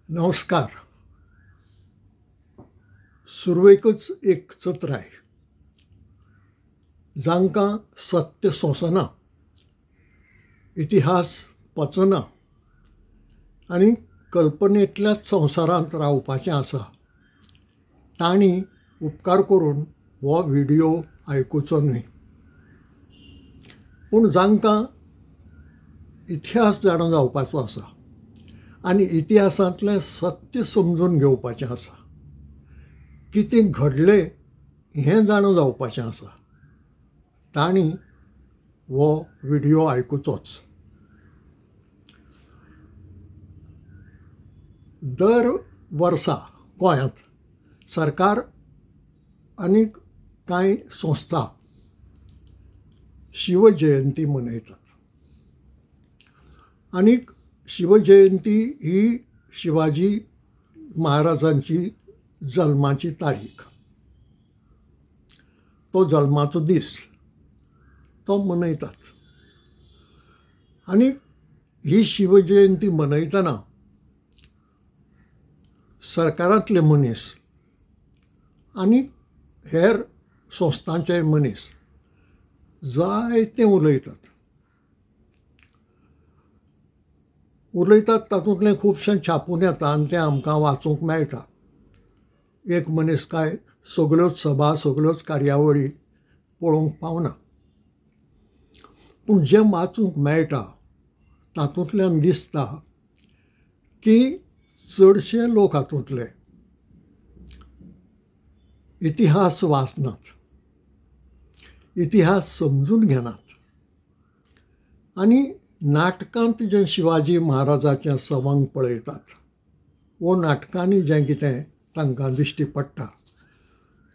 नमस्कार. सुरवेकच एक चत्राय जांकां सत्य सोंसना, इतिहास पचना आनी कल्पनेंतल्याच संवसारांत रावपाचें आसा तांणी उपकार करून हो व्हिडिओ आयकुचो न्हय. पूण जांकां इतिहास जाणो जावपाचो आसा आनी इतिहासांतलें सत्य समजून घेवपाचें आसा, कितें घडलें हें जाणो जावपाचें आसा, तांणी हो व्हिडिओ आयकुचोच. दर वर्सा गोंयांत सरकार आनी कांय संस्था शिवजयंती मनयतात. आनीक शिवजयंती ही शिवाजी महाराजांची जल्माची तारीख, तो जल्माचो दीस तो मनयतात. आनी ही शिवजयंती मनयतना सरकारांतले मनीस आनी हेर संस्थांचे मनीस जायते उलयतात तातूंतलें खुबशें छापून येता आनी तें आमकां वाचूंक मेळटा. एक मनीस काय सगळ्योच सभा सगळ्योच कार्यावळी पळोवंक पावना, पूण जें वाचूंक मेळटा तातूंतल्यान दिसता की चडशे लोक हातूंतले इतिहास वाचनात, इतिहास समजून घेनात आनी नाटकांत जें शिवाजी महाराजाच्या सवंग पळयतात वो नाटकांनी जें कितें तांकां दिश्टी पडटा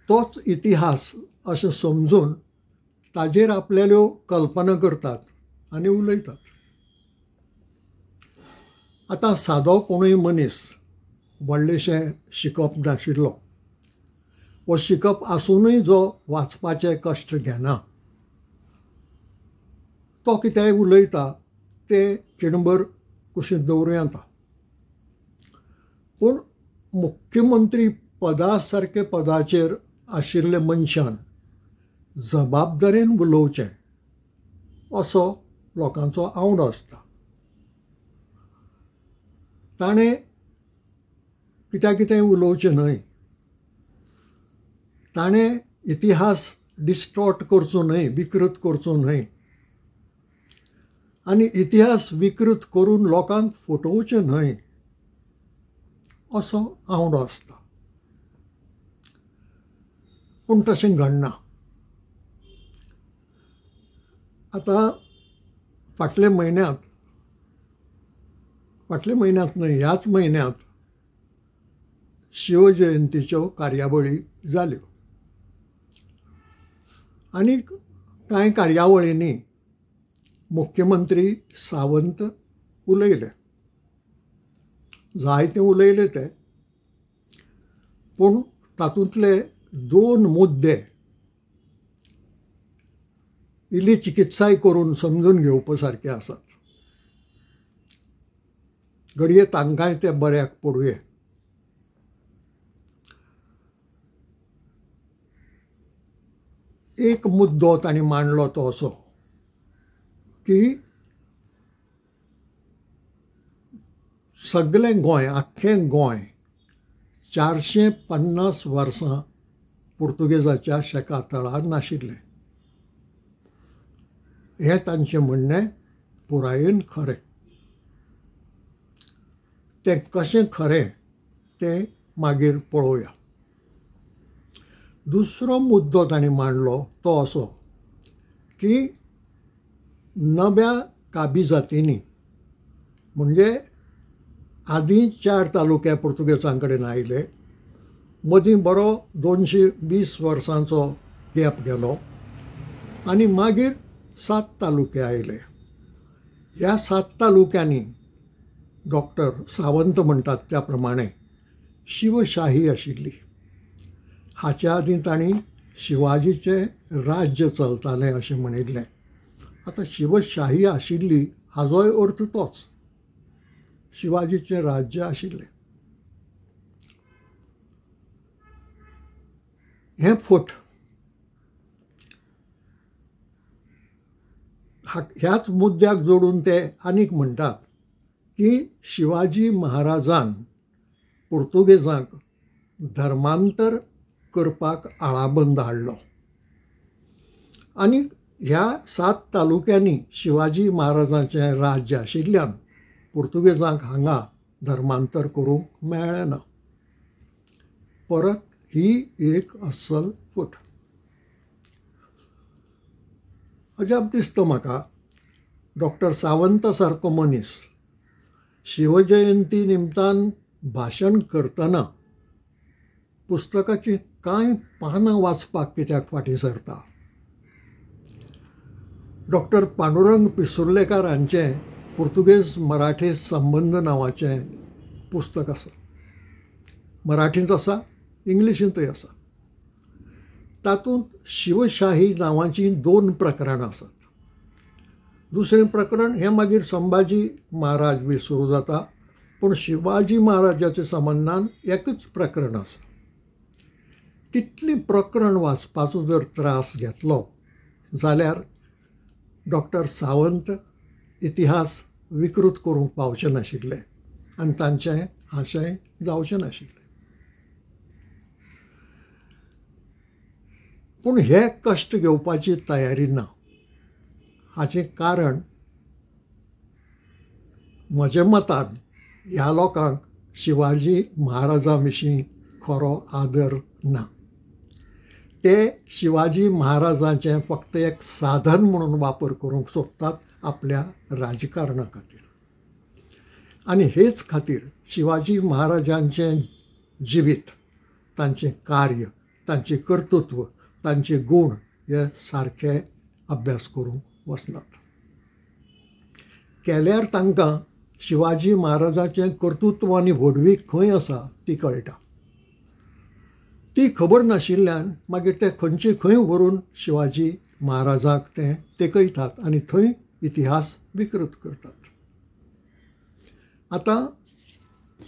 तोच इतिहास अशें समजून ताजेर आपल्याल्यो कल्पना करतात आनी उलयतात. आतां सादो कोणूय मनीस व्हडलेशें शिकप नाशिल्लो वो शिकप आसुनूय जो वाचपाचे कश्ट घेना, तो कितेंय उलयता तें खिणभर कुशीक दवरूं येता. पूण मुख्यमंत्री पदा सारके पदाचेर आशिल्ले मनशान जबाबदारेन उलोवचें असो लोकांचो आवडो आसता. ताणें कित्याक कितेंय उलोवचें न्हय, ताणें इतिहास डिस्टॉर्ट करचो न्हय, विकृत करचो न्हय आनी इतिहास विकृत करून लोकांक फटोवचें न्हय असो आवडो आसता. पूण तशें घडना. आतां फाटल्या म्हयन्यांत न्हय, ह्याच म्हयन्यांत शिवजयंतीच्यो कार्यावळी जाल्यो आनी कांय कार्यावळींनी मुख्यमंत्री सावंत उलयले. जायते उलयले ते, पूण तातूंतले 2 मुद्दे इल्ली चिकित्साय करून समजून घेवपा सारके आसात. घडये तांकांय ते बऱ्याक पडुये. एक मुद्दो तांणी मांडलो तो असो की सगळें गोंय, आख्खें गोंय 450 वर्सां पुर्तुगेजाच्या शेकातळार नाशिल्लें. हें तांचें म्हणणें पुरायेन खरें. तें कशें खरें तें मागीर पळोवया. दुसरो मुद्दो तांणी मांडलो तो असो की नव्या काबिजातींनी, म्हणजे आदीं 4 तालुके पुर्तुगेजां कडेन आयले, मदीं बरो 220 वर्सांचो गॅप गेलो आनी मागीर 7 तालुके आयले. ह्या 7 तालुक्यांनी डॉक्टर सावंत म्हणटात त्या प्रमाणे शिवशाही आशिल्ली. हाच्या आदीं तांणी शिवाजीचें राज्य चलतालें अशें म्हणिल्लें. आतां शिवशाही आशिल्ली हाजोय अर्थ तोच, शिवाजीचें राज्य आशिल्लें. हे फूट ह्याच मुद्द्याक जोडून ते आनीक म्हणटात की शिवाजी महाराजान पुर्तुगेजांक धर्मांतर करपाक आळाबंद हाडलो आनी ह्या 7 तालुक्यांनी शिवाजी महाराजांचें राज्य आशिल्ल्यान पुर्तुगेजांक हांगा धर्मांतर करूंक मेळ्ळें ना. परत ही एक अस्सल फूट. अजाप दिसता म्हाका डॉक्टर सावंत सारको मनीस शिवजयंती निमतान भाशण करतना पुस्तकाची कांय पानां वाचपाक कित्याक फाटीं सरता. डॉक्टर पांडुरंग पिसुर्लेकार हांचें पुर्तुगेज मराठी संबंध नांवाचें पुस्तक आसा. मराठींत आसा, इंग्लिशींतूय आसा. तातूंत शिवशाही नांवाचीं 2 प्रकरणां आसात. दुसरें प्रकरण हें मागीर संभाजी महाराज बी सुरू जाता, पूण शिवाजी महाराजाच्या संबंदान एकच प्रकरण आसा. तितलीं प्रकरण वाचपाचो जर त्रास घेतलो जाल्यार डॉक्टर सावंत इतिहास विकृत करूंक पावचे नाशिल्ले आनी तांचें आशय जावचें नाशिल्लें. पूण हे कश्ट घेवपाची तयारी ना. हाचें कारण म्हज्या मतान ह्या लोकांक शिवाजी महाराजा विशीं खरो आदर ना. ते शिवाजी महाराजांचें फक्त एक साधन म्हणून वापर करूंक सोदतात आपल्या राजकारणा खातीर. आनी हेच खातीर शिवाजी महाराजांचें जिवीत, तांचें कार्य, तांचें कर्तृत्व, तांचे गूण हे सारके अभ्यास करूंक वचनात. केल्यार तांकां शिवाजी महाराजाचें कर्तृत्व आनी व्हडवी खंय आसा ती कळटा. ती खबर नाशिल्ल्यान मागीर ते खंयचे खंय व्हरून शिवाजी महाराजाक ते तेकयतात आनी थंय इतिहास विकृत करतात. आतां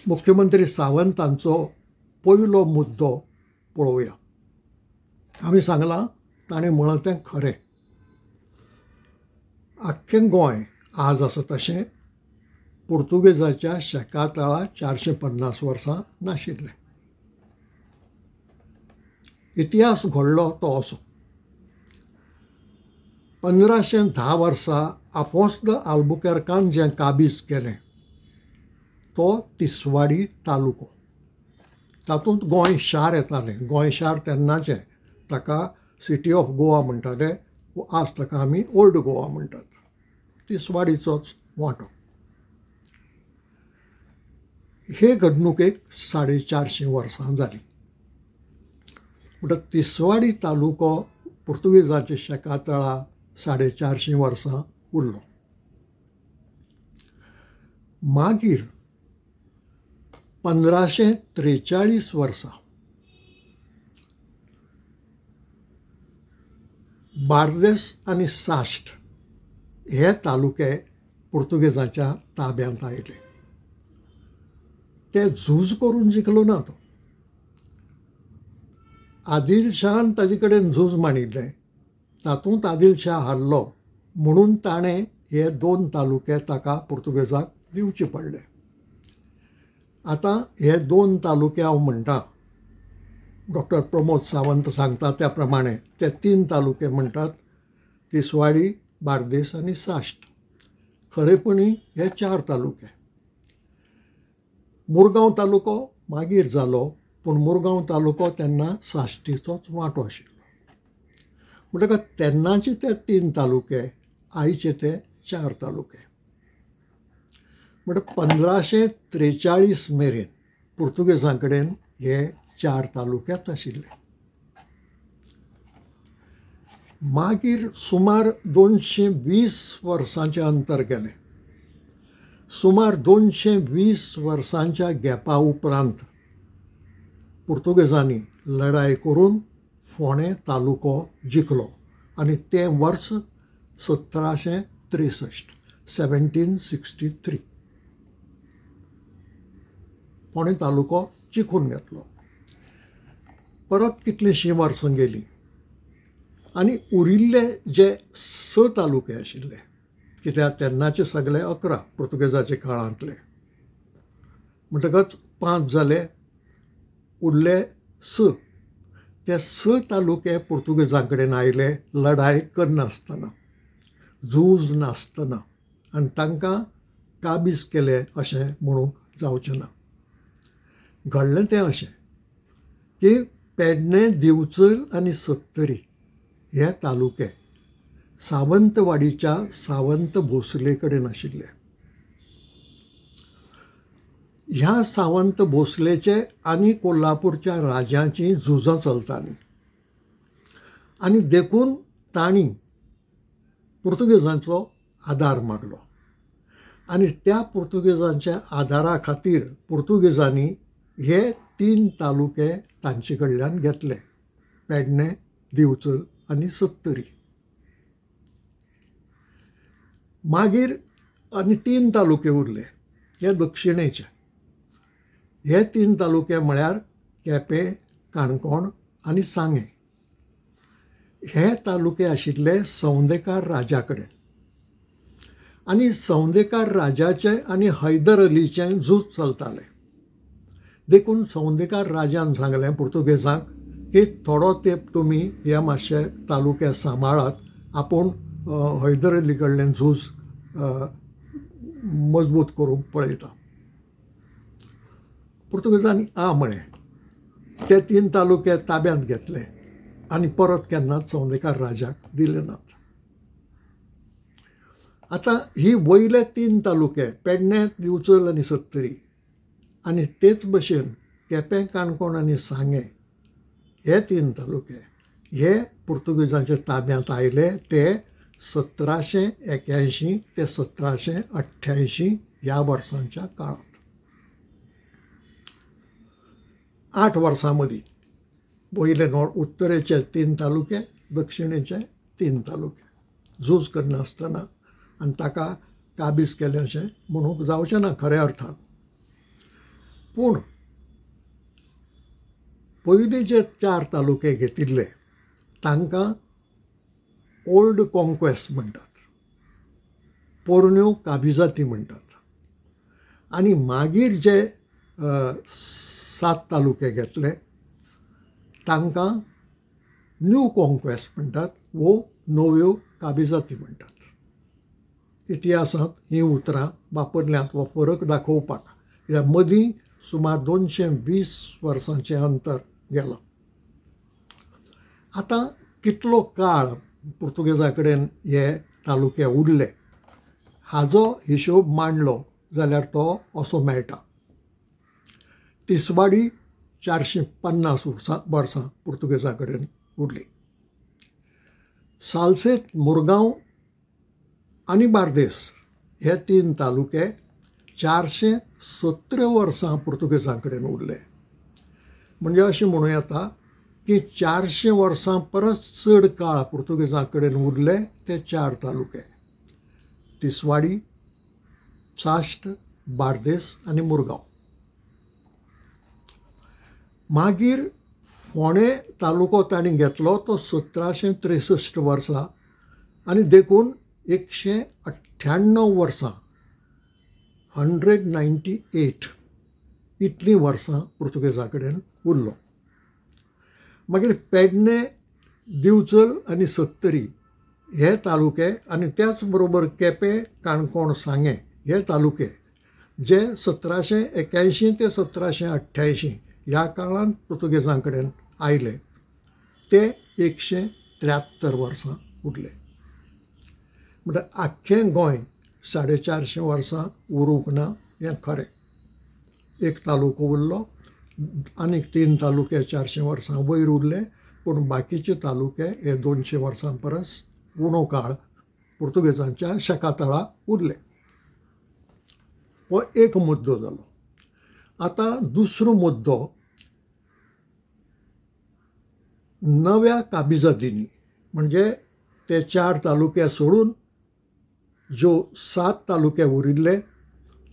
मुख्यमंत्री सावंतांचो पयलो मुद्दो पळोवया. हांवें सांगलां ताणें म्हळां तें खरें. आख्खें गोंय आज आसा तशें पुर्तुगेजाच्या शेकातळा 450 वर्सां नाशिल्लें. इतिहास घडलो तो असो. 1510 वर्सा आफोंस द आल्बुकेर्कान जें काबीज केलें तो तिसवाडी तालुको. तातूंत गोंय शार येतालें. गोंय शार तेन्नाचें, ताका सिटी ऑफ गोवा म्हणटाले, आज ताका आमी ओल्ड गोवा म्हणटात. तिसवाडीचोच वांटो. हे घडणुकेक 450 वर्सां जालीं. म्हणटच तिसवाडी तालुको पुर्तुगेजाच्या शेकातळा 450 वर्सां उरलो. मागीर 1543 वर्सा बार्देस आनी साश्ट हे तालुके पुर्तुगेजाच्या ताब्यांत आयले. ते झूज करून जिखलो ना तो. आदिलशाहान ताजे कडेन झूज मांडिल्लें. तातूंत आदिलशाह हारलो म्हणून ताणें हे 2 तालुके ताका पुर्तुगेजाक दिवचे पडले. आतां हे 2 तालुके हांव म्हणटा, डॉक्टर प्रमोद सावंत सांगता त्या प्रमाणे ते 3 तालुके म्हणटात तिसवाडी, बार्देस आनी साश्ट. खरेपणी हे 4 तालुके. मुरगांव तालुको मागीर जालो, पूण मुरगांव तालुको तेन्ना साश्टीचोच वांटो आशिल्लो. म्हणटकच तेन्नाचे ते 3 तालुके, आयचे ते 4 तालुके. म्हणटच 1543 मेरेन पुर्तुगेजां कडेन हे 4 तालुकेच आशिल्ले. मागीर सुमार 220 वर्सांचें अंतर गेलें. सुमार 220 वर्सांच्या गॅपा उपरांत पुर्तुगेजांनी लढाय करून फोंडे तालुको जिखलो आनी तें वर्स 1763 फोंडे तालुको जिखून घेतलो. परत कितलींशीं वर्सां गेलीं आनी उरिल्ले जे 6 तालुके आशिल्ले, कित्याक तेन्नाचे सगळे 11 पुर्तुगेजाच्या काळांतले, म्हणटकच 5 जाले, उरले 6. ते 6 तालुके पुर्तुगेजां कडेन आयले लढाय करनासतना, झूज नासतना, आनी तांकां काबीज केले अशें म्हणूंक जावचें ना. घडलें तें अशें की पेडणे, दिवचल आनी सत्तरी हे तालुके सावंतवाडीच्या सावंत भोसले कडेन आशिल्ले. ह्या सावंत भोसलेचे आनी कोल्हापूरच्या राजांची झुजां चलतालीं आनी देखून तांणी पुर्तुगेजांचो आदार मागलो आनी त्या पुर्तुगेजांच्या आदारा खातीर पुर्तुगेजांनी हे 3 तालुके तांचे कडल्यान घेतले, पेडणे, दिवचल आनी सत्तरी. मागीर आनी 3 तालुके उरले, हे दक्षिणेचे. हे 3 तालुके म्हळ्यार केपें, काणकोण आनी सांगे. हे तालुके आशिल्ले सौंदेकार राजा कडेन आनी सौंदेकार राजाचे आनी हैदर अलीचें झूज चलतालें. देखून सौंदेकार राजान सांगलें पुर्तुगेजांक की थोडो तेंप तुमी हे मातशे तालुके सांबाळात, आपूण हैदर अली कडल्यान झूज मजबूत करूंक पळयता. पुर्तुगेजांनी म्हळें. ते 3 तालुके ताब्यांत घेतले आनी परत केन्नाच सौंदेकार राजाक दिले नात. आतां ही वयले 3 तालुके पेडणे, दिवचल आनी सत्तरी आनी तेच भशेन केपें, काणकोण आनी सांगे हे 3 तालुके हे पुर्तुगेजांच्या ताब्यांत आयले ते 1781 ते 1788 ह्या वर्सांच्या काळांत. 8 वर्सां मदीं वयले उत्तरेचे 3 तालुके, दक्षिणेचे 3 तालुके झूज करनासतना, आनी ताका काबीज केलें अशें म्हणूंक जावचें ना खऱ्या अर्थान. पूण पयलीं जे 4 तालुके घेतिल्ले तांकां ओल्ड कॉन्क्वेस्ट म्हणटात, पोरण्यो काबिजाती म्हणटात. आनी मागीर जे 7 तालुके घेतले तांकां न्यू कॉन्क्वेस्ट म्हणटात वो नव्यो काबिजाती म्हणटात. इतिहासांत ही उतरां वापरल्यांत हो फरक दाखोवपाक, कित्याक मदीं सुमार 220 वर्सांचें अंतर गेलां. आतां कितलो काळ पुर्तुगेजां कडेन हे तालुके उरले हाचो हिशोब मांडलो जाल्यार तो असो मेळटा. तिसवाडी 450 वर्सां पुर्तुगेजां कडेन उरली. सालसेत, मुरगांव आनी बार्देस हे 3 तालुके 417 वर्सां पुर्तुगेजां कडेन उरले. म्हणजे अशें म्हणूं येता की 400 वर्सां परस चड काळ पुर्तुगेजां कडेन उरले ते 4 तालुके: तिसवाडी, साश्ट, बार्देस आनी मुरगांव. मागीर फोंडे तालुको तांणी घेतलो तो 1763 वर्सां आनी देखून 198 वर्सां 198 इतलीं वर्सां पुर्तुगेजां कडेन उरलो. मागीर पेडणे, दिवचल आनी सत्तरी हे तालुके आनी त्याच बरोबर केपें, काणकोण, सांगे हे तालुके जे 1781 ते 1788 ह्या काळांत पुर्तुगेजां कडेन आयले ते 173 वर्सां उरले. म्हणल्यार आख्खें गोंय 450 वर्सां उरूंक ना हें खरें. एक तालुको उरलो आनीक 3 तालुके 400 वर्सां वयर उरले, पूण बाकीचे तालुके हे 200 वर्सां परस उणो काळ पुर्तुगेजांच्या शेकातळा उरले. हो एक मुद्दो जालो. आतां दुसरो मुद्दो नव्या काबिजातींनी, म्हणजे ते 4 तालुके सोडून ज्यो 7 तालुके उरिल्ले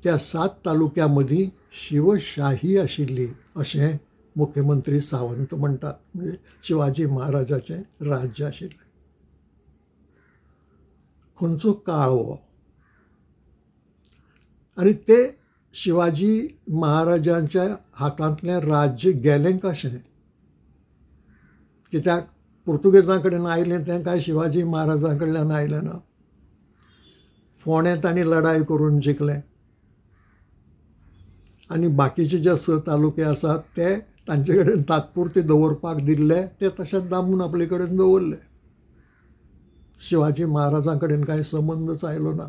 त्या 7 तालुक्यां मदीं शिवशाही आशिल्ली अशें मुख्यमंत्री सावंत म्हणटात, म्हणजे शिवाजी महाराजाचें राज्य आशिल्लें. खंयचो काळ हो, आनी ते शिवाजी महाराजांच्या हातांतलें राज्य गेलें कशें? कित्याक पुर्तुगेजां कडेन आयलें तें काय शिवाजी महाराजां कडल्यान आयलें ना. फोंड्या तांणी लढाय करून जिखलें, आनी बाकीचे जे 6 तालुके आसात ते तांचे कडेन तात्पुरते दवरपाक दिल्ले, ते तशेंच दामून आपले कडेन दवरले. शिवाजी महाराजां कडेन कांय संबंदच आयलो ना.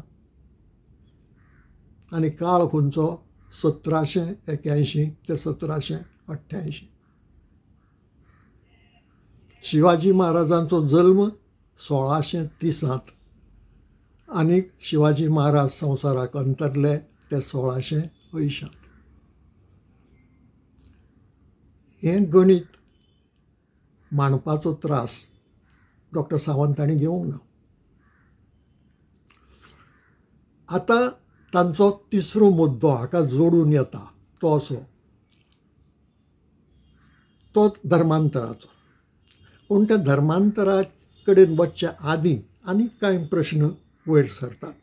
आनी काळ खंयचो? 1781 ते 1788. शिवाजी महाराजांचो जल्म 1630 आनी शिवाजी महाराज संवसाराक अंतरले ते 1680. हें गणित मांडपाचो त्रास डॉक्टर सावंतांनी घेवंक ना. आतां तांचो तिसरो मुद्दो हाका जोडून येता तो असो, तो धर्मांतराचो. पूण त्या धर्मांतरा कडेन वचचे आदीं आनीक कांय प्रश्न वयर सरतात.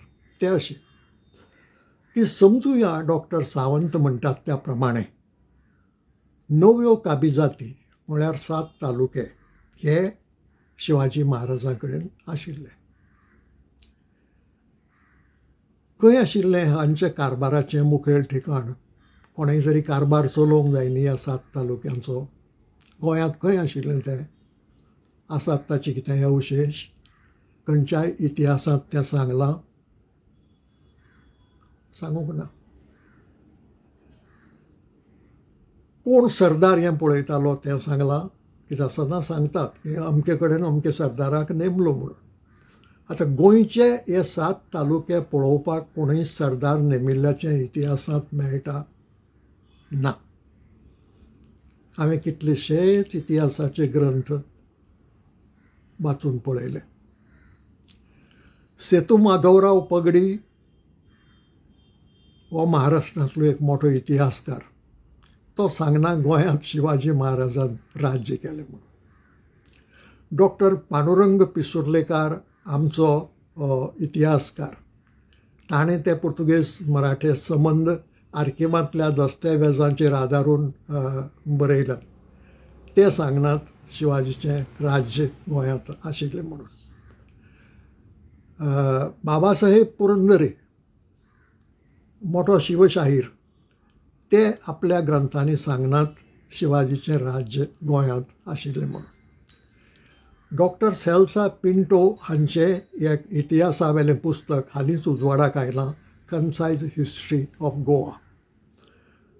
ते अशे की समजुया डॉक्टर सावंत म्हणटात त्या प्रमाणे नव्यो काबिजाती म्हळ्यार 7 तालुके हे शिवाजी महाराजां कडेन आशिल्ले. खंय आशिल्लें हांचे कारबाराचें मुखेल ठिकाण? कोणेय तरी कारबार चलोवंक जाय न्ही ह्या 7 तालुक्यांचो. गोंयांत खंय आशिल्लें तें? आसात ताचे कितें अवशेश? खंयच्याय इतिहासांत तें सांगलां? सांगूंक ना. कोण सरदार हें पळयतालो तें सांगलां? कित्याक सदां सांगतात की अमके कडेन अमके सरदाराक नेमलो म्हणून. आतां गोंयचे हे 7 तालुके पळोवपाक कोणूय सरदार नेमिल्ल्याचें इतिहासांत मेळटा? ना. हांवें कितलेशेच इतिहासाचे ग्रंथ वाचून पळयले. सेतू माधवराव पगडी हो महाराष्ट्रांतलो एक मोठो इतिहासकार. तो सांगना गोंयांत शिवाजी महाराजान राज्य केलें म्हणून. डॉक्टर पांडुरंग पिसुर्लेकार आमचो इतिहासकार, ताणें ते पुर्तुगेज मराठे संबंद आर्किवांतल्या दस्तावेजांचेर आदारून बरयल्यात. ते सांगनात शिवाजीचें राज्य गोंयांत आशिल्लें म्हणून. बाबासाहेब पुरंदरे मोठो शिवशाहीर, ते आपल्या ग्रंथांनी सांगनात शिवाजीचें राज्य गोंयांत आशिल्लें म्हणून. डॉक्टर सेल्सा पिंटो हांचें एक इतिहासावेलें पुस्तक हालींच उजवाडाक आयलां, कन्सायज हिस्ट्री ऑफ गोवा.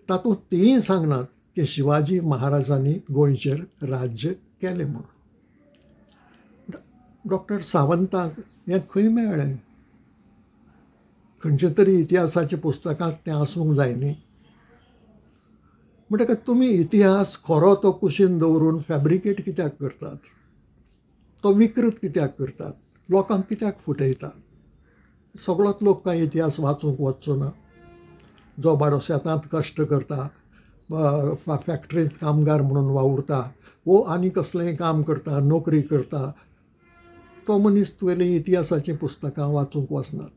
तातूंत तींय सांगनात की शिवाजी महाराजांनी गोंयचेर राज्य केलें म्हणून. डॉक्टर सावंताक हें खंय मेळ्ळें? खंयचे तरी इतिहासाच्या पुस्तकांत तें आसूंक जाय न्ही. म्हणटकच तुमी इतिहास खरो तो कुशीन दवरून फॅब्रिकेट कित्याक करतात? तो विकृत कित्याक करतात? लोकांक कित्याक फुटयतात? सगळोच लोक कांय इतिहास वाचूंक वचचो ना? जो बाबडो शेतांत कश्ट करता, फॅक्टरींत कामगार म्हणून वावुरता, वो आनी कसलेंय काम करता, नोकरी करता, तो मनीस तुवेलीं इतिहासाचीं पुस्तकां वाचूंक वचनात.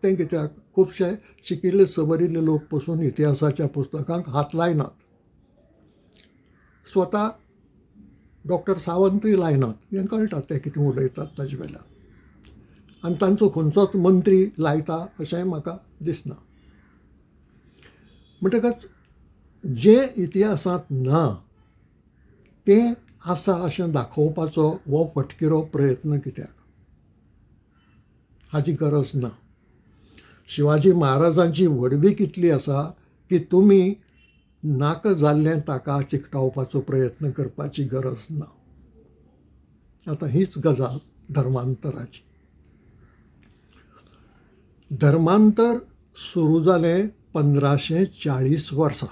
तें कित्याक? खुबशे शिकिल्ले सबरिल्ले लोक पसून इतिहासाच्या पुस्तकांक हात लायनात. स्वता डॉक्टर सावंतूय लायनात. हें कळटा ते कितें उलयतात ताजे वेल्यान. आनी तांचो खंयचोच मंत्री लायता अशेंय म्हाका दिसना. म्हणटकच जें इतिहासांत ना तें आसा अशें दाखोवपाचो हो फटकिरो प्रयत्न कित्याक? हाची गरज ना. शिवाजी महाराजांची व्हडवी कितली आसा की तुमी नाका जाल्लें ताका चिकटावपाचो प्रयत्न करपाची गरज ना. आतां हीच गजाल धर्मांतराची. धर्मांतर सुरू जालें 1540 वर्सा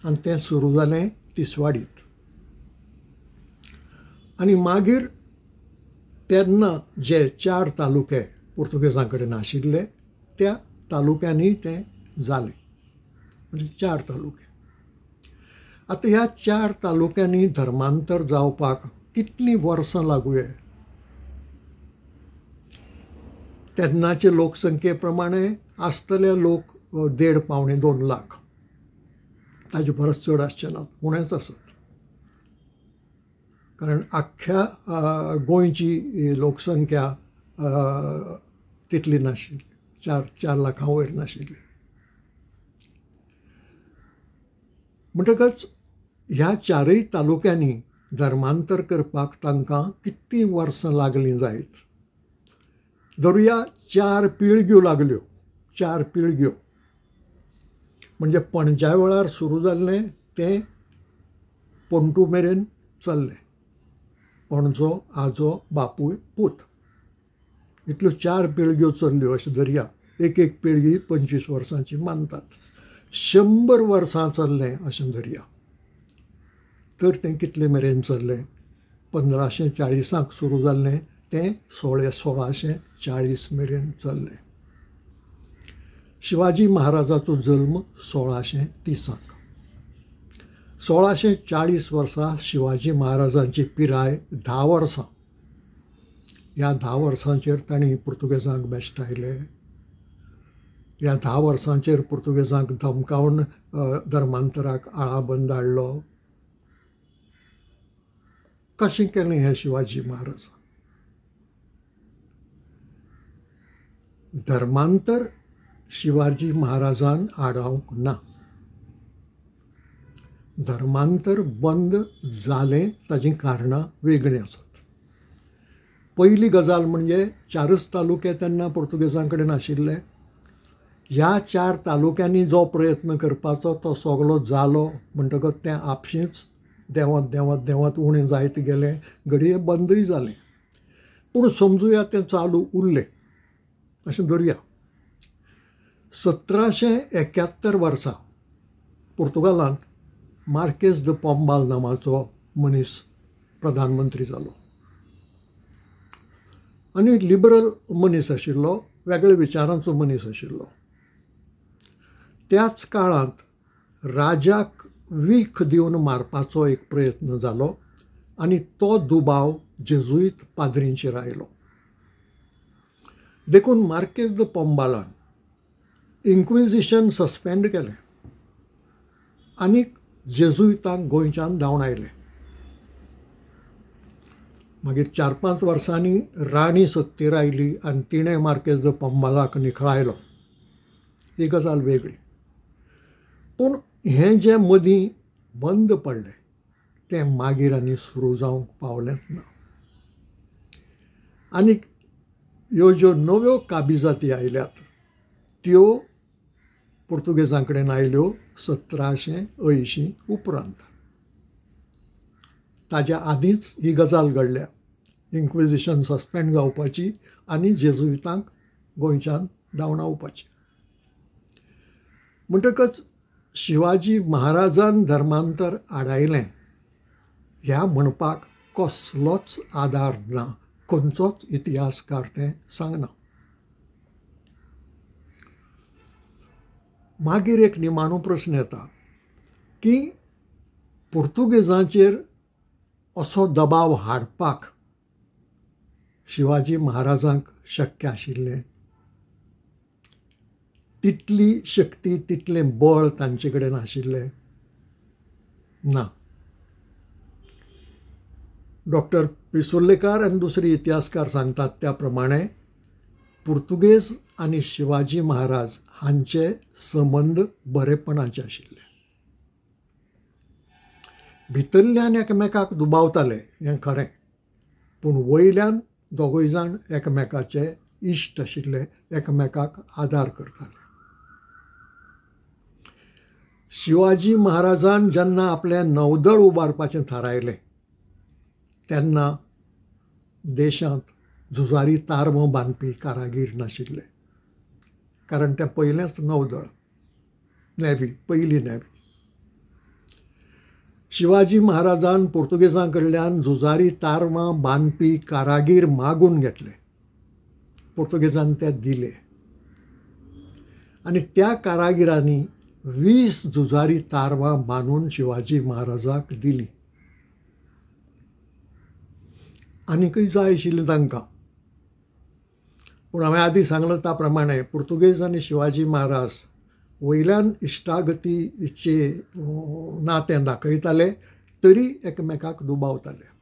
आनी तें सुरू जालें तिसवाडीत. आनी मागीर तेन्ना जे 4 तालुके पुर्तुगेजां कडेन आशिल्ले त्या तालुक्यांनी तें जालें. म्हणजे 4 तालुके. आता ह्या 4 तालुक्यांनी धर्मांतर जावपाक कितलीं वर्सां लागूये? तेन्नाचे लोकसंख्ये प्रमाणे आसतले लोक 1.5 पावणे 2 लाख, ताजे परस चड आसचे नात, उणेच आसत. कारण आख्ख्या गोंयची लोकसंख्या तितली नाशिल्ली, 4 लाखां वयर नाशिल्ली. म्हणटकच ह्या 4य तालुक्यांनी धर्मांतर करपाक तांकां कितलीं वर्सां लागलीं जायत? धरुया 4 पिळग्यो लागल्यो, 4 पिळग्यो. म्हणजे पणज्या वेळार सुरू जाल्लें तें पोंटू मेरेन चल्लें. पणजो, आजो, बापूय, पूत, इतल्यो 4 पिळग्यो चल्ल्यो अशें धरया. एक पिळगी 25 वर्सांची मानतात. 100 वर्सां चल्लें अशें धरया. तर तें कितले मेरेन चल्लें? 1540 सुरू जाल्लें तें 1640 मेरेन चल्लें. शिवाजी महाराजाचो जल्म 1630. 1640 वर्सा शिवाजी महाराजांची पिराय 10 वर्सां. ह्या 10 वर्सांचेर तांणी पुर्तुगेजांक बेश्टायले. ह्या 10 वर्सांचेर पुर्तुगेजांक धमकावन धर्मांतराक आळाबंद हाडलो. कशें केलें हें शिवाजी महाराजान? धर्मांतर शिवाजी महाराजान आडावंक ना. धर्मांतर बंद जालें ताची कारणां वेगळीं आसात. पयली गजाल म्हणजे 4च तालुके तेन्ना पुर्तुगेजां कडेन आशिल्ले. ह्या 4 तालुक्यांनी जो प्रयत्न करपाचो तो सगळो जालो. म्हणटकच तें आपशींच देंवत देंवत देंवत उणें जायत गेलें. घडये बंदूय जालें. पूण समजुया तें चालू उरलें अशें धरया. 1771 वर्सा पुर्तुगालांत मार्केज द पोंबाल नांवाचो मनीस प्रधानमंत्री जालो. आनी लिबरल मनीस आशिल्लो, वेगळ्या विचारांचो मनीस आशिल्लो. त्याच काळांत राजाक वीख दिवन मारपाचो एक प्रयत्न जालो आनी तो दुबाव जेजुईत पाद्रींचेर आयलो. देखून मार्केज द पोंबालान इन्क्विजिशन सस्पेंड केलें आनी जेजुईतांक गोंयच्यान धांवन आयले. मागीर 4-5 वर्सांनी राणी सत्तेर आयली आनी तिणें मार्केज द पोंबालाक निखळायलो. ही गजाल वेगळी. पूण हें जें मदीं बंद पडलें तें मागीर आनी सुरू जावंक पावलेंच ना. आनी ह्यो ज्यो नव्यो काबिजाती आयल्यात त्यो पुर्तुगेजां कडेन आयल्यो 1780 उपरांत. ताच्या आदींच ही गजाल घडल्या, इन्क्विजिशन सस्पेंड जावपाची आनी जेजुईतांक गोंयच्यान धांवन आवपाची. म्हणटकच शिवाजी महाराजान धर्मांतर आडायलें ह्या म्हणपाक कसलोच आदार ना. खंयचोच इतिहासकार तें सांगना. मागीर एक निमाणो प्रस्न येता की पुर्तुगेजांचेर असो दबाव हाडपाक शिवाजी महाराजांक शक्य आशिल्लें? तितली शक्ती, तितलें बळ तांचे कडेन आशिल्लें? ना. डॉक्टर पिसुर्लेकार आनी दुसरे इतिहासकार सांगतात त्या प्रमाणे पुर्तुगेज आनी शिवाजी महाराज हांचे संबंद बरेपणाचे आशिल्ले. भितरल्यान एकामेकाक दुबावताले हें खरें, पूण वयल्यान दोगूय जाण एकामेकाचे इश्ट आशिल्ले, एकामेकाक आदार करताले. शिवाजी महाराजान जेन्ना आपलें नौदळ उबारपाचें थारायलें तेन्ना देशांत झुजारी तार्म बांदपी कारागीर नाशिल्ले. कारण तें पयलेंच नौदळ, नेवी, पयली नेवी. शिवाजी महाराजान पुर्तुगेजां कडल्यान झुजारी तार्मां बांदपी कारागीर मागून घेतले. पुर्तुगेजांनी ते दिले आनी त्या कारागिरांनी 20 झुजारी तारवां बांदून शिवाजी महाराजाक दिली. आनीकय जाय आशिल्ली तांकां. पूण हांवें आदीं सांगलां त्या प्रमाणे पुर्तुगेज आनी शिवाजी महाराज वयल्यान इश्टागतीचे नातें दाखयताले तरी एकामेकाक दुबावताले.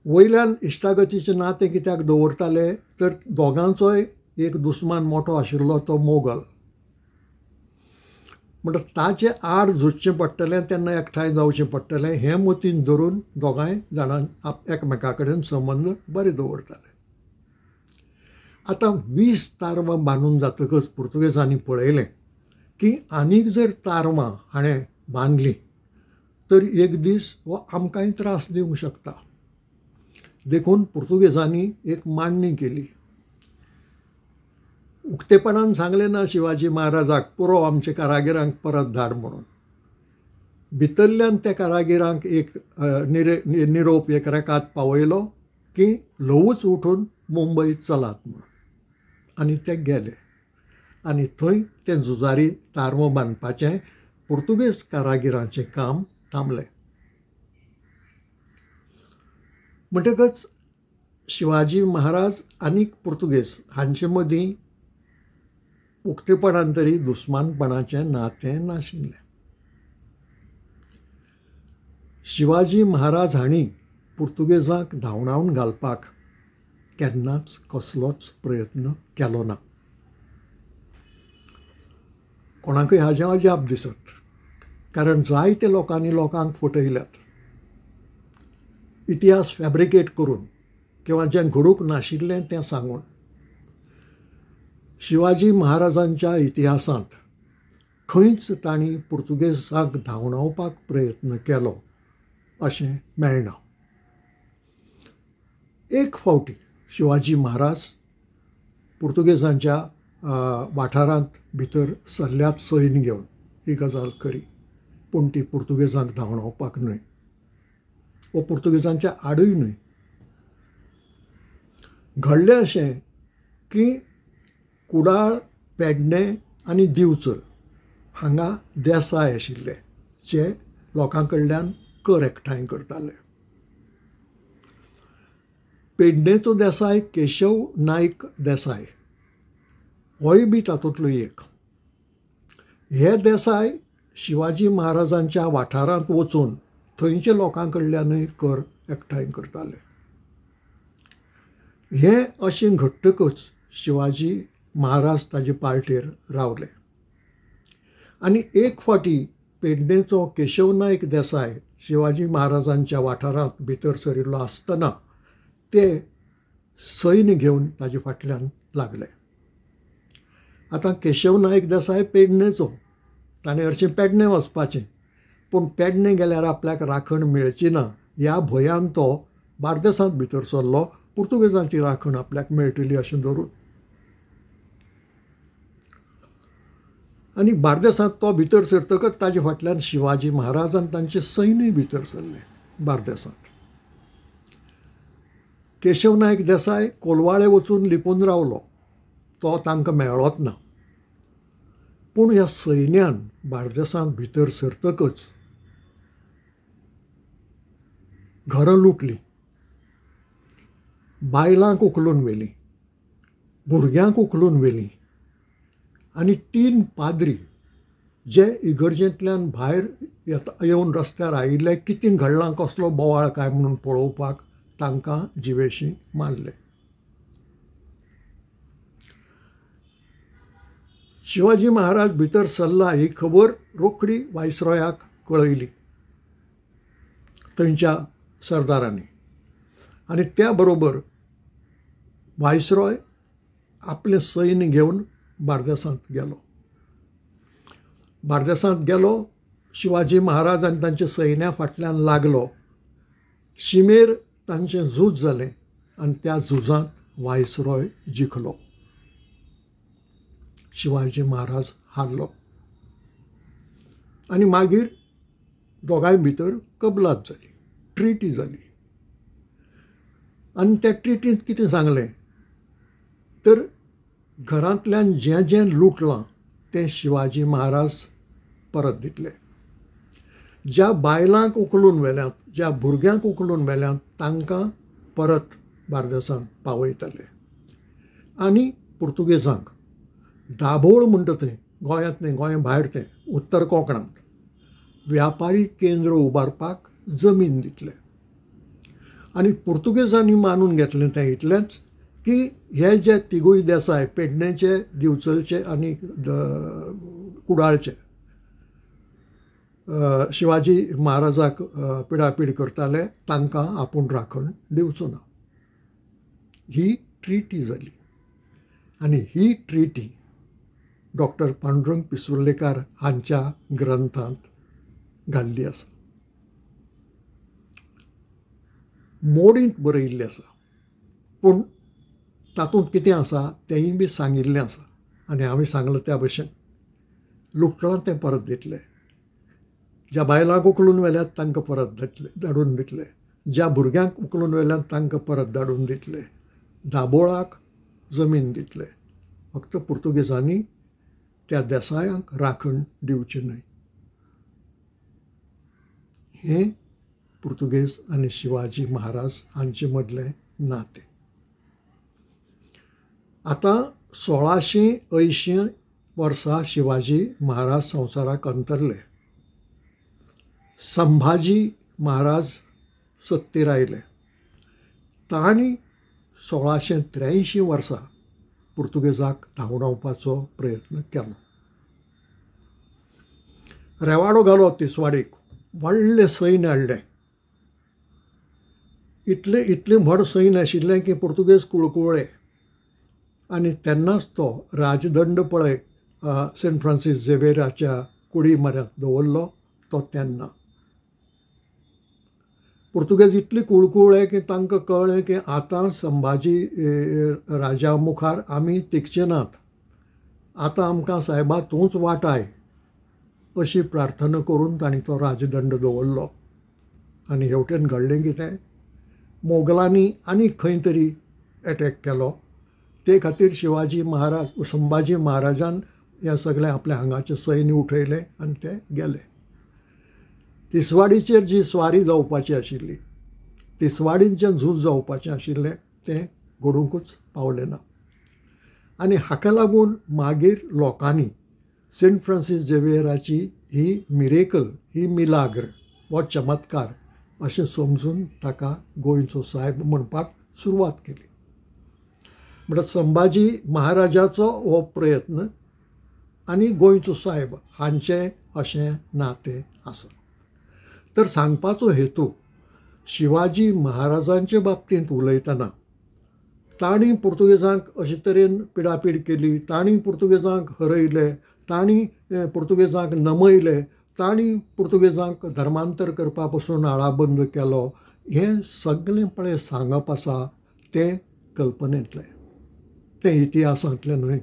वयल्यान इश्टागतीचें नातें कित्याक दवरताले तर दोगांचोय एक दुस्मान मोठो आशिल्लो तो मोगल. म्हणटच ताचे आड झुजचें पडटलें तेन्ना एकठांय जावचें पडटलें हें मतीन धरून दोगांय जाणां एकामेका कडेन संबंद बरे दवरताले. आतां 20 तारवां बांदून जातकच पुर्तुगेजांनी पळयलें की आनीक जर तारवां हाणें बांदलीं तर एक दीस हो आमकांय त्रास दिवंक शकता. देखून पुर्तुगेजांनी एक मांडणी केली. उक्तेपणान सांगलें ना शिवाजी महाराजाक पुरो आमच्या कारागिरांक परत धाड म्हणून. भितरल्यान त्या कारागिरांक एक निरोप एक रेखात पावयलो की ल्हवूच उठून मुंबय चलात म्हणून. आनी ते गेले आनी थंय तें झुजारी तारवो बांदपाचें पुर्तुगेज कारागिरांचें काम थांबलें. म्हणटकच शिवाजी महाराज आनीक पुर्तुगेज हांचे मदीं उक्तेपणान तरी दुस्मानपणाचें नातें नाशिल्लें. शिवाजी महाराज हांणी पुर्तुगेजांक धांवडावन घालपाक केन्नाच कसलोच प्रयत्न केलो ना. कोणाकय हाजें अजाप दिसत, कारण जायते लोकांनी लोकांक फटयल्यात. इतिहास फॅब्रिकेट करून किंवा जें घडूंक नाशिल्लें तें सांगून. शिवाजी महाराजांच्या इतिहासांत खंयच तांणी पुर्तुगेजांक धांवडावपाक प्रयत्न केलो अशें मेळना. एक फावटी शिवाजी महाराज पुर्तुगेजांच्या वाठारांत भितर सरल्यात सैन घेवन, ही गजाल खरी. पूण ती पुर्तुगेजांक धांवडावपाक न्हय वा पुर्तुगेजांच्या आडूय न्हय. घडलें अशें की कुडाळ, पेडणें आनी दिवचल हांगा देसाय आशिल्ले जे लोकां कडल्यान कर एकठांय करताले. पेडणेचो देसाय केशव नायक देसाय होय बी तातूंतलो एक. हे देसाय शिवाजी महाराजांच्या वाठारांत वचून थंयच्या लोकां कडल्यानय कर एकठांय करताले. हें अशें घडटकच शिवाजी महाराज ताजे पालटेर रावले. आनी एक फावटी पेडणेचो केशव नायक देसाय शिवाजी महाराजांच्या वाठारांत भितर सरिल्लो आसतना ते सैन्य घेवन ताजे फाटल्यान लागले. आतां केशव नायक देसाय पेडणेचो, ताणें हरशीं पेडणें वचपाचें. पूण पेडणें गेल्यार आपल्याक राखण मेळची ना ह्या भंयान तो बार्देसांत भितर सरलो, पुर्तुगेजांची राखण आपल्याक मेळटली अशें धरून. आनी बार्देसांत तो भितर सरतकच ताजे फाटल्यान शिवाजी महाराज आनी तांचें सैन्य भितर सरलें बार्देसांत. केशव नायक देसाय कोलवाळे वचून लिपून रावलो, तो तांकां मेळ्ळोच ना. पूण ह्या सैन्यान बार्देसांत भितर सरतकच घरां लुटलीं, बायलांक उखलून व्हेलीं, भुरग्यांक उखलून व्हेलीं. आनी 3 पाद्री जे इगर्जेंतल्यान भायर येवन रस्त्यार आयिल्ले कितें घडलां, कसलो बोवाळ काय म्हणून पळोवपाक तांकां जिवेशीं मारले. शिवाजी महाराज भितर सरला ही खबर रोखडी वायसरॉयाक कळयली थंयच्या सरदारांनी. आनी त्या बरोबर वायसरॉय आपलें सैन्य घेवन बार्देसांत गेलो. बार्देसांत गेलो, शिवाजी महाराज आनी तांच्या सैन्या फाटल्यान लागलो. शिमेर तांचें झूज जालें आनी त्या झुजांत वायसरॉय जिखलो. शिवाजी महाराज हारलो. आनी मागीर दोगांय भितर कबलात जाली, ट्रिटी जाली. आनी त्या ट्रिटींत कितें सांगलें तर घरांतल्यान जें जें लुटलां ते शिवाजी महाराज परत दितले. ज्या बायलांक उखलून व्हेल्यांत, ज्या भुरग्यांक उखलून व्हेल्यांत तांकां परत बार्देसांत पावयतले. आनी पुर्तुगेजांक दाबोळ म्हणटा थंय, गोंयांत न्हय, गोंया भायर तें उत्तर कोंकणांत व्यापारी केंद्र उबारपाक जमीन दितले. आनी पुर्तुगेजांनी मानून घेतलें तें इतलेंच की हे जे तिगूय देसाय पेडणेचे, दिवचलचे आनी कुडाळचे शिवाजी महाराजाक पिडापीड करताले तांकां आपूण राखण दिवचो ना. ही ट्रिटी जाली. आनी ही ट्रिटी डॉक्टर पांडुरंग पिसुर्लेकार हांच्या ग्रंथांत घाल्ली आसा, मोडींत बरयिल्ली आसा. पूण तातूंत कितें आसा तेंय बी सांगिल्लें आसा. आनी हांवें सांगलां त्या भशेन लुकलां तें परत दितले. ज्या बायलांक उखलून व्हेल्यात तांकां परत धाडून दितले. ज्या भुरग्यांक उखलून व्हेल्यात तांकां परत धाडून दितले. दाबोळाक जमीन दितले. फक्त पुर्तुगेजांनी त्या देसायांक राखण दिवची न्हय. हें पुर्तुगेज आनी शिवाजी महाराज हांचे मदलें नातें. आतां 1680 वर्सा शिवाजी महाराज संवसाराक अंतरले. संभाजी महाराज सत्तेर आयले. तांणी 1683 वर्सा पुर्तुगेजाक धांवडावपाचो प्रयत्न केलो. रेवाडो घालो तिसवाडीक, व्हडलें सैन्य हाडलें. इतलें व्हड सैन्य आशिल्लें की पुर्तुगेज कुळकुळ्ळे. आनी तेन्नाच तो राजदंड पळय सेंट फ्रांसीस झेवियराच्या कुडी म्हऱ्यांत दवरलो तो तेन्ना. पुर्तुगेज इतले कुळकुळ्ळे की तांकां कळ्ळें की आतां संभाजी राजा मुखार आमी तिगचे नात. आतां आमकां सायबा तूंच वाटाय अशी प्रार्थना करून तांणी तो राजदंड दवरलो. आनी हेवटेन घडलें कितें, मोगलांनी आनी खंय तरी एटॅक केलो. ते खातीर शिवाजी महाराज संभाजी महाराजान हें सगळें आपल्या हांगाचें सैन्य उठयलें आनी ते गेले. तिसवाडीचेर जी स्वारी जावपाची आशिल्ली, तिसवाडीन जें झूज जावपाचें आशिल्लें तें घडोवंकूच पावलें ना. आनी हाका लागून मागीर लोकांनी सेंट फ्रांसीस झेवियराची ही मिरेकल, ही मिलाग्र हो चमत्कार अशें समजून ताका गोंयचो साहेब म्हणपाक सुरवात केली. म्हणल्यार संभाजी महाराजाचो हो प्रयत्न आनी गोंयचो साहेब हांचें अशें नातें आसा. तर सांगपाचो हेतू, शिवाजी महाराजांचे बाबतींत उलयतना तांणी पुर्तुगेजांक अशे तरेन पिडापीड केली, तांणी पुर्तुगेजांक हरयले, तांणी पुर्तुगेजांक नमयले, तांणी पुर्तुगेजांक धर्मांतर करपा पसून आळाबंद केलो, हें सगळें पळय सांगप आसा तें कल्पनेंतलें, तें इतिहासांतलें न्हय.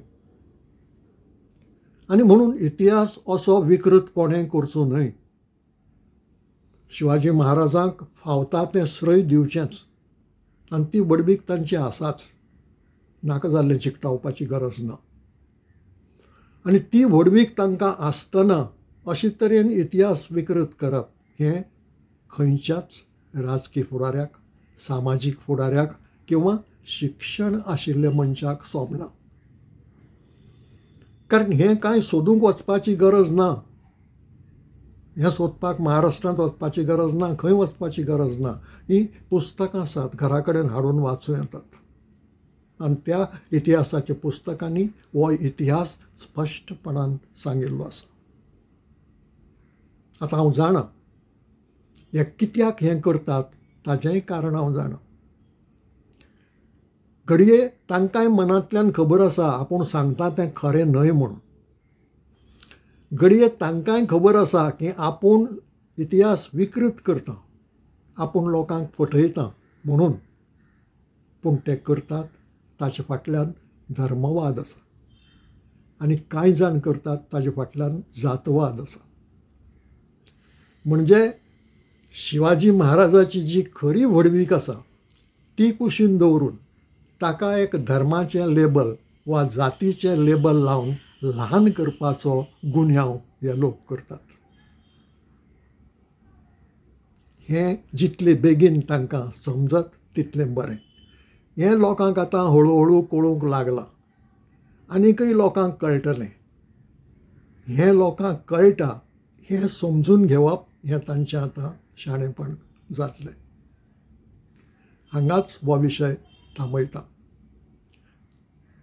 आनी म्हणून इतिहास असो विकृत कोणें करचो न्हय. शिवाजी महाराजांक फावता तें श्रय दिवचेंच. आनी ती बडबीक तांची आसाच, नाका जाल्लें चिकटावपाची गरज ना. आनी ती व्हडवीक तांकां आसतना अशे तरेन इतिहास विकृत करप हें खंयच्याच राजकीय फुडाऱ्याक, सामाजीक फुडाऱ्याक किंवा शिक्षण आशिल्ल्या मनशाक सोबना. कारण हें कांय सोदूंक वचपाची गरज ना. हें सोदपाक महाराष्ट्रांत वचपाची गरज ना, खंय वचपाची गरज ना. हीं पुस्तकां आसात, घरा कडेन हाडून वाचूं येतात. आनी त्या इतिहासाच्या पुस्तकांनी हो इतिहास स्पश्टपणान सांगिल्लो आसा. आतां हांव जाणा हे कित्याक हें करतात ताचेंय कारण हांव जाणा. घडये तांकांय मनांतल्यान खबर आसा आपूण सांगता तें खरें न्हय म्हणून. घडये तांकांय खबर आसा की आपूण इतिहास विकृत करता, आपूण लोकांक फटयता म्हणून. पूण ते करतात ताचे फाटल्यान धर्मवाद आसा. आनी कांय जाण करतात ताचे फाटल्यान जातवाद आसा. म्हणजे शिवाजी महाराजाची जी खरी व्हडवीक आसा ती कुशीन दवरून ताका एक धर्माचें लेबल वा जातीचें लेबल लावन ल्हान करपाचो गुन्यांव हे लोक करतात. हें जितले बेगीन तांकां समजत तितलें बरें. हें लोकांक आतां हळू कळूंक लागलां. आनीकय लोकांक कळटलें. हें लोकांक कळटा हें समजून घेवप हें तांचें आतां शाणेपण जातलें. हांगाच हो विशय थांबयता.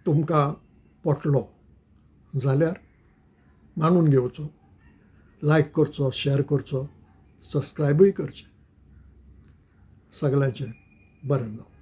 तुमकां पटलो जाल्यार मानून घेवचो, लायक करचो, शेअर करचो, सबस्क्रायबूय करचें. सगळ्यांचें बरें जावं.